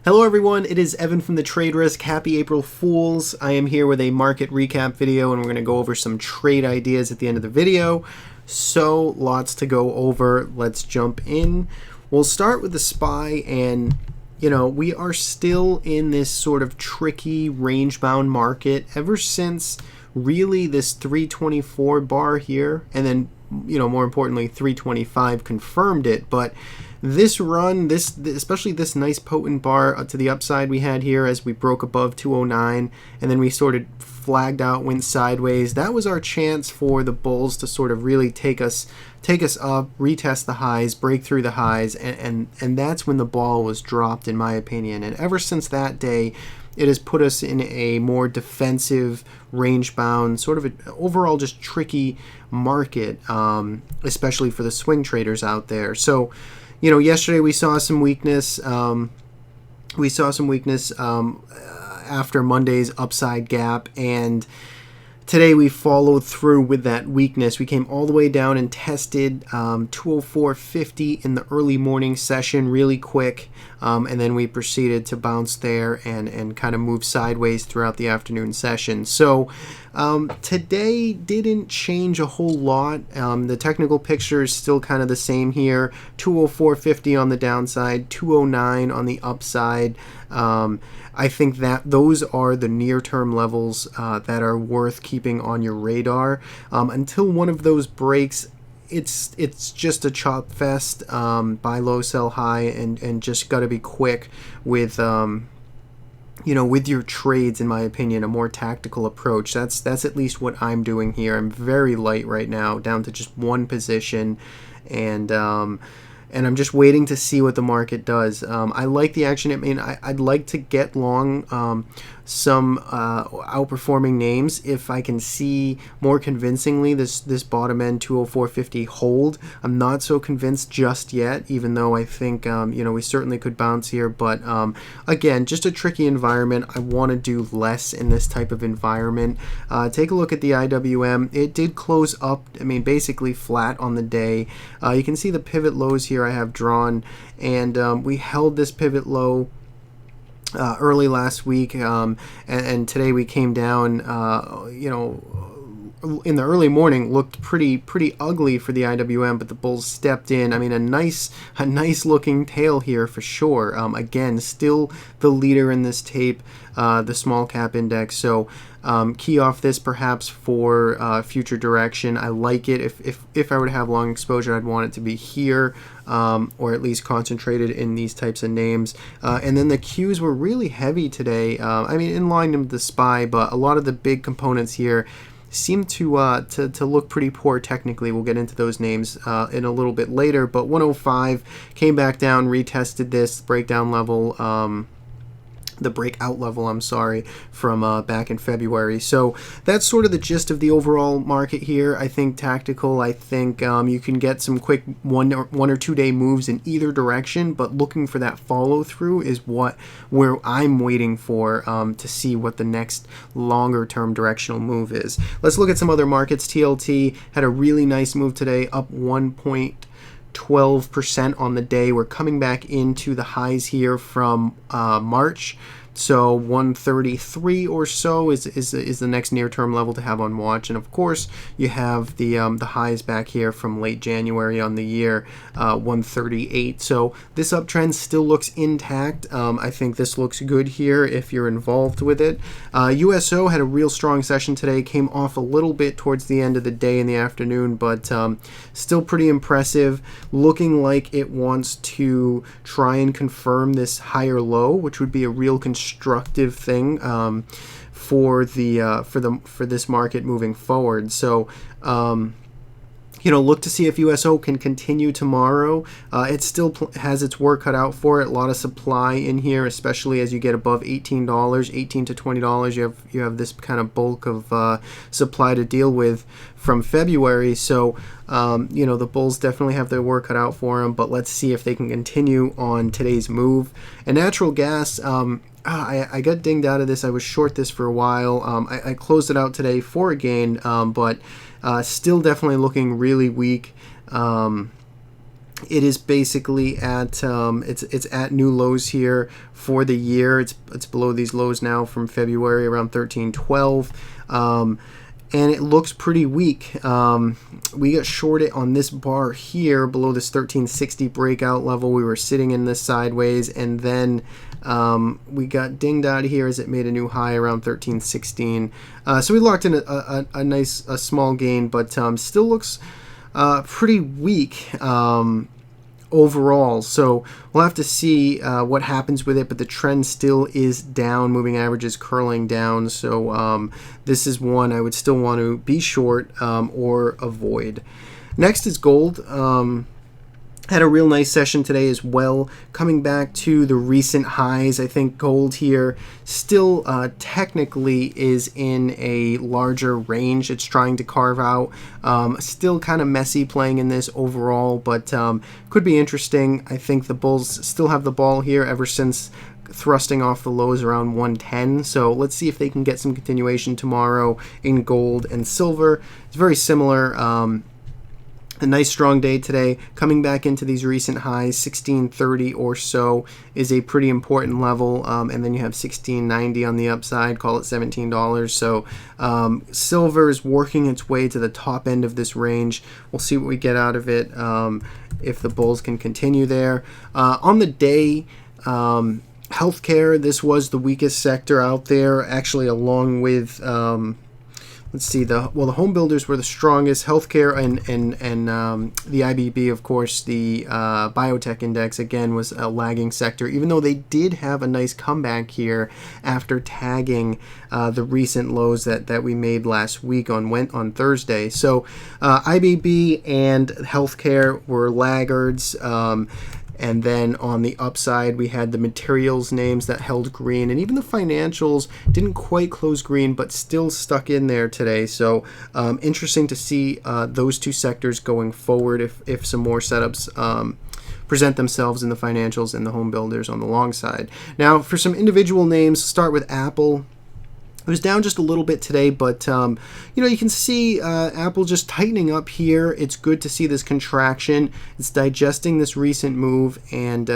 Hello everyone, it is Evan from the Trade Risk. Happy April Fools. I am here with a market recap video and we're going to go over some trade ideas at the end of the video. So lots to go over. Let's jump in. We'll start with the SPY, and we are still in this sort of tricky range-bound market ever since really this 324 bar here, and then more importantly 325 confirmed it. But this run, especially this nice potent bar to the upside we had here as we broke above 209 and then we sort of flagged out, went sideways, that was our chance for the bulls to sort of really take us up, retest the highs, break through the highs, and that's when the ball was dropped, in my opinion. And ever since that day, it has put us in a more defensive, range-bound, sort of an overall just tricky market, especially for the swing traders out there. So, yesterday we saw some weakness. After Monday's upside gap, and today we followed through with that weakness. We came all the way down and tested 204.50 in the early morning session really quick, and then we proceeded to bounce there and kind of move sideways throughout the afternoon session. So today didn't change a whole lot. The technical picture is still kind of the same here. 204.50 on the downside, 209 on the upside. I think that those are the near-term levels that are worth keeping on your radar. Until one of those breaks, it's just a chop fest, buy low, sell high, and just got to be quick with with your trades. In my opinion, a more tactical approach. That's at least what I'm doing here. I'm very light right now, down to just one position, and I'm just waiting to see what the market does. I like the action. I mean, I'd like to get long some outperforming names if I can see more convincingly this bottom end 204.50 hold. I'm not so convinced just yet, even though I think we certainly could bounce here. But again, just a tricky environment. I want to do less in this type of environment. Take a look at the IWM. It did close up, basically flat on the day. You can see the pivot lows here I have drawn, and we held this pivot low early last week, and today we came down. In the early morning, looked pretty ugly for the IWM, but the bulls stepped in. A nice looking tail here for sure. Again, still the leader in this tape, the small cap index. So key off this perhaps for future direction. I like it. If I were to have long exposure, I'd want it to be here, or at least concentrated in these types of names. And then the Qs were really heavy today. In line with the SPY, but a lot of the big components here seem to look pretty poor technically. We'll get into those names in a little bit later. But 105 came back down, retested this breakdown level, the breakout level, from back in February. So that's sort of the gist of the overall market here. I think tactical. I think you can get some quick one or 2 day moves in either direction, but looking for that follow through is where I'm waiting for to see what the next longer term directional move is. Let's look at some other markets. TLT had a really nice move today, up 1.12% on the day. We're coming back into the highs here from March. So 133 or so is the next near-term level to have on watch, and of course you have the highs back here from late January on the year, 138. So this uptrend still looks intact. I think this looks good here if you're involved with it. USO had a real strong session today. Came off a little bit towards the end of the day in the afternoon, but still pretty impressive. Looking like it wants to try and confirm this higher low, which would be a real constructive thing for this market moving forward. So look to see if USO can continue tomorrow. It still has its work cut out for it. A lot of supply in here, especially as you get above $18, $18 to $20. You have this kind of bulk of supply to deal with from February. So the bulls definitely have their work cut out for them. But let's see if they can continue on today's move. And natural gas. I got dinged out of this. I was short this for a while. I closed it out today for a gain, but still definitely looking really weak. It is basically at it's at new lows here for the year. It's below these lows now from February, around 13.12. And it looks pretty weak. We got shorted on this bar here below this 1360 breakout level. We were sitting in this sideways, and then we got dinged out of here as it made a new high around 1316. So we locked in a small gain, but still looks pretty weak overall. So we'll have to see what happens with it, but the trend still is down. Moving averages curling down. So this is one I would still want to be short or avoid. Next is gold. Had a real nice session today as well, coming back to the recent highs. I think gold here still technically is in a larger range. It's trying to carve out. Still kind of messy playing in this overall, but could be interesting. I think the bulls still have the ball here ever since thrusting off the lows around 110. So let's see if they can get some continuation tomorrow in gold and silver. It's very similar. A nice strong day today, coming back into these recent highs. 1630 or so is a pretty important level, and then you have 1690 on the upside, call it $17. So silver is working its way to the top end of this range. We'll see what we get out of it if the bulls can continue there. On the day, healthcare, this was the weakest sector out there, actually, along with let's see, the home builders were the strongest. Healthcare and the IBB, of course, the biotech index, again, was a lagging sector, even though they did have a nice comeback here after tagging the recent lows that we made last week on Thursday. So IBB and healthcare were laggards. And then on the upside, we had the materials names that held green, and even the financials didn't quite close green, but still stuck in there today. So interesting to see those two sectors going forward if some more setups present themselves in the financials and the home builders on the long side. Now, for some individual names, start with Apple. It was down just a little bit today, but you can see Apple just tightening up here. It's good to see this contraction. It's digesting this recent move, and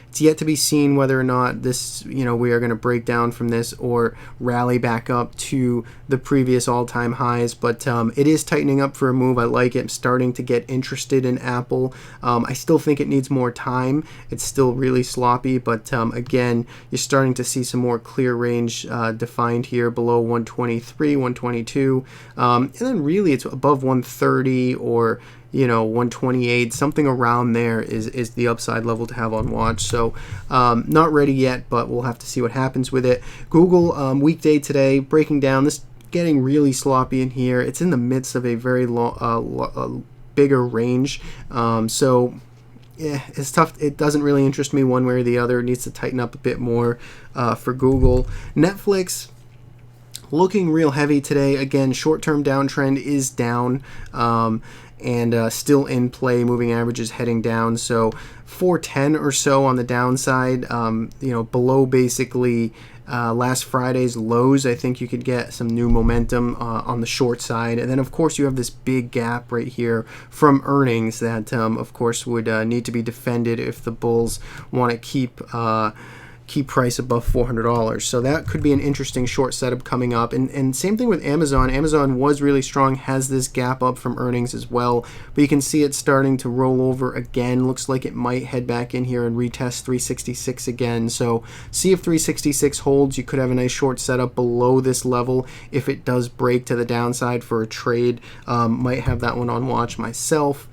it's yet to be seen whether or not this, we are going to break down from this or rally back up to the previous all-time highs. But it is tightening up for a move. I like it. I'm starting to get interested in Apple. I still think it needs more time. It's still really sloppy, but again, you're starting to see some more clear range defined here below 123, 122, and then really it's above 130 or 128, something around there is the upside level to have on watch. So not ready yet, but we'll have to see what happens with it. Google, weekday today, breaking down. This getting really sloppy in here. It's in the midst of a very bigger range, so yeah, it's tough. It doesn't really interest me one way or the other. It needs to tighten up a bit more for Google. Netflix, looking real heavy today. Again, short-term downtrend is down and still in play. Moving averages heading down. So 410 or so on the downside, below basically last Friday's lows. I think you could get some new momentum on the short side. And then, of course, you have this big gap right here from earnings that, of course, would need to be defended if the bulls want to keep price above $400. So that could be an interesting short setup coming up. And same thing with Amazon. Amazon was really strong, has this gap up from earnings as well, but you can see it starting to roll over again. Looks like it might head back in here and retest 366 again. So see if 366 holds. You could have a nice short setup below this level if it does break to the downside for a trade. Might have that one on watch myself.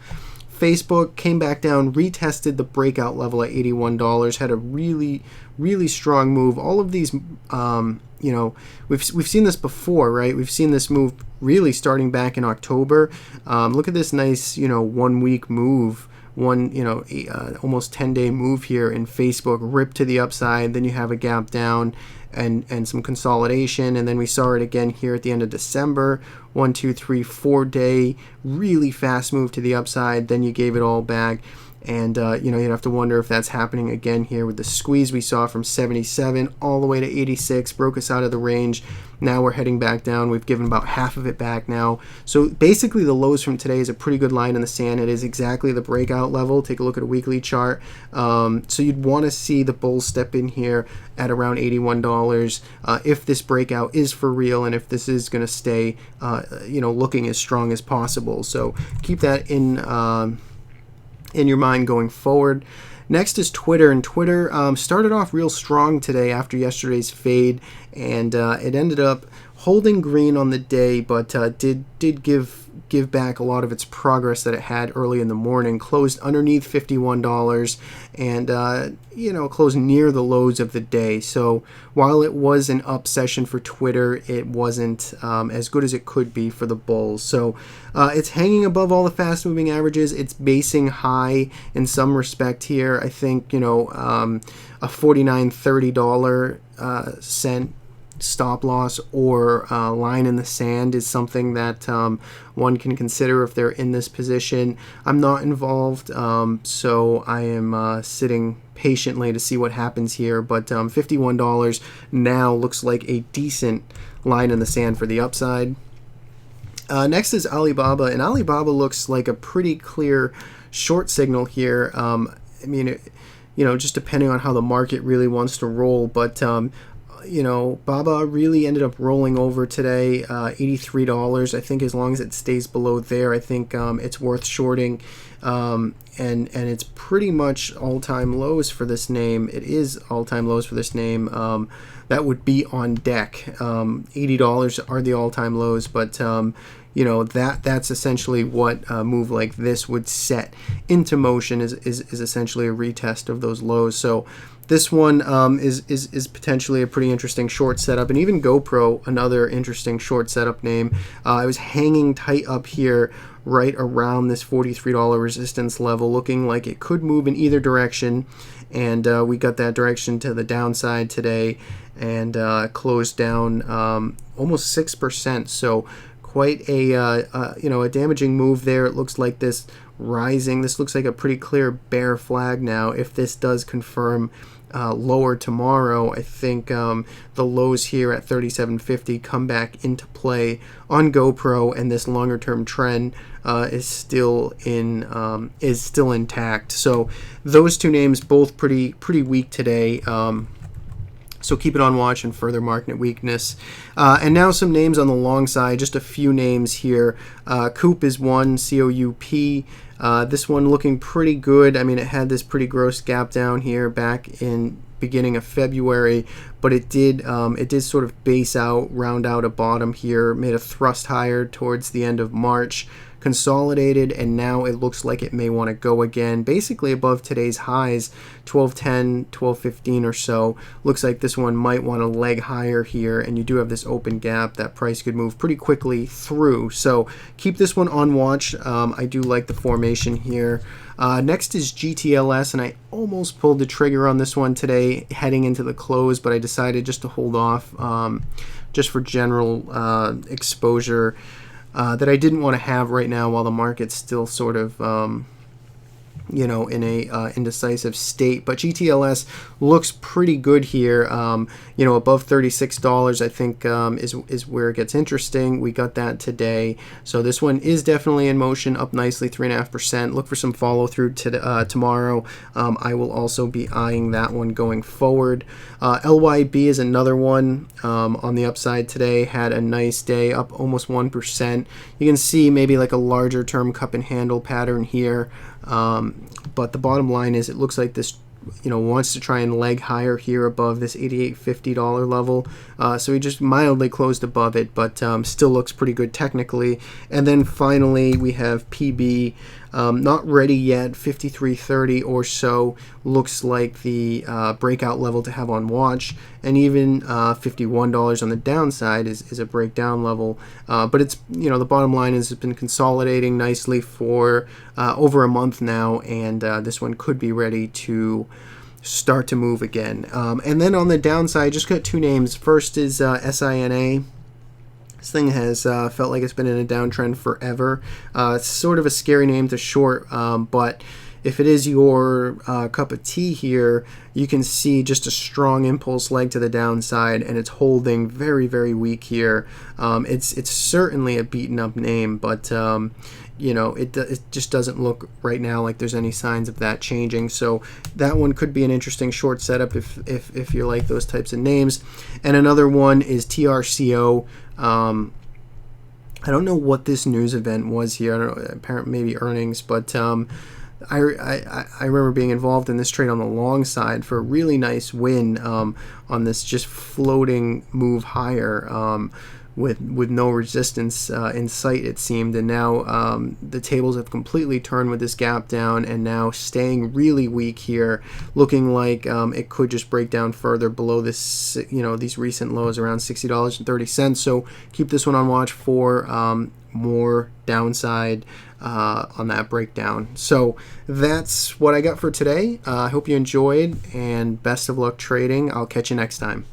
Facebook came back down, retested the breakout level at $81, had a really, really strong move. All of these, we've seen this before, right? We've seen this move really starting back in October. Look at this nice, 1 week move, almost 10-day move here in Facebook, rip to the upside. Then you have a gap down and some consolidation, and then we saw it again here at the end of December. 1, 2, 3, 4 day really fast move to the upside. Then you gave it all back, And, you'd have to wonder if that's happening again here with the squeeze we saw from 77 all the way to 86, broke us out of the range. Now we're heading back down. We've given about half of it back now. So basically the lows from today is a pretty good line in the sand. It is exactly the breakout level. Take a look at a weekly chart. So you'd want to see the bulls step in here at around $81 if this breakout is for real and if this is going to stay, looking as strong as possible. So keep that in your mind going forward. Next is Twitter, and Twitter started off real strong today after yesterday's fade, and it ended up holding green on the day, but did give back a lot of its progress that it had early in the morning. Closed underneath $51 and closed near the lows of the day. So while it was an up session for Twitter, it wasn't as good as it could be for the bulls. So it's hanging above all the fast moving averages. It's basing high in some respect here. I think a $49.30 cent stop loss or line in the sand is something that one can consider if they're in this position. I'm not involved, so I am sitting patiently to see what happens here, but $51 now looks like a decent line in the sand for the upside. Next is Alibaba, and Alibaba looks like a pretty clear short signal here. Just depending on how the market really wants to roll, but Baba really ended up rolling over today, $83. I think as long as it stays below there, I think it's worth shorting. And it's pretty much all-time lows for this name. It is all-time lows for this name. That would be on deck. $80 are the all-time lows, but that's essentially what a move like this would set into motion is essentially a retest of those lows. So this one is potentially a pretty interesting short setup, and even GoPro, another interesting short setup name. I was hanging tight up here right around this $43 resistance level, looking like it could move in either direction, and we got that direction to the downside today and closed down almost 6%. So quite a damaging move there. It looks like this rising. This looks like a pretty clear bear flag now. If this does confirm lower tomorrow, I think the lows here at 37.50 come back into play on GoPro, and this longer term trend is still intact. So those two names both pretty weak today. So keep it on watch and further market weakness. And now some names on the long side, just a few names here. COUP is one, COUP. This one looking pretty good. I mean, it had this pretty gross gap down here back in beginning of February, but it did sort of base out, round out a bottom here, made a thrust higher towards the end of March, consolidated, and now it looks like it may want to go again, basically above today's highs, 1210, 1215 or so. Looks like this one might want to leg higher here, and you do have this open gap that price could move pretty quickly through. So keep this one on watch. I do like the formation here. Next is GTLS, and I almost pulled the trigger on this one today heading into the close, but I decided just to hold off just for general exposure that I didn't want to have right now while the market's still sort of in a indecisive state. But GTLS looks pretty good here. Above $36, I think is where it gets interesting. We got that today, so this one is definitely in motion, up nicely, 3.5%. Look for some follow through tomorrow. I will also be eyeing that one going forward. LYB is another one on the upside today. Had a nice day, up almost 1%. You can see maybe like a larger term cup and handle pattern here. But the bottom line is it looks like this wants to try and leg higher here above this $88.50 level. So we just mildly closed above it, but still looks pretty good technically. And then finally we have PB, not ready yet, 53.30 or so. Looks like the breakout level to have on watch, and even $51 on the downside is a breakdown level. But it's the bottom line is it's been consolidating nicely for over a month now, and this one could be ready to start to move again. And then on the downside, just got two names. First is SINA. This thing has felt like it's been in a downtrend forever. It's sort of a scary name to short, but if it is your cup of tea here, you can see just a strong impulse leg to the downside, and it's holding very, very weak here. It's certainly a beaten up name, but you know, it just doesn't look right now like there's any signs of that changing. So that one could be an interesting short setup if you like those types of names. And another one is TRCO. I don't know what this news event was here. I don't know, apparently maybe earnings, but I remember being involved in this trade on the long side for a really nice win on this just floating move higher with no resistance in sight, it seemed. And now the tables have completely turned with this gap down, and now staying really weak here, looking like it could just break down further below this, you know, these recent lows around $60.30. So keep this one on watch for more downside on that breakdown. So that's what I got for today. I hope you enjoyed, and best of luck trading. I'll catch you next time.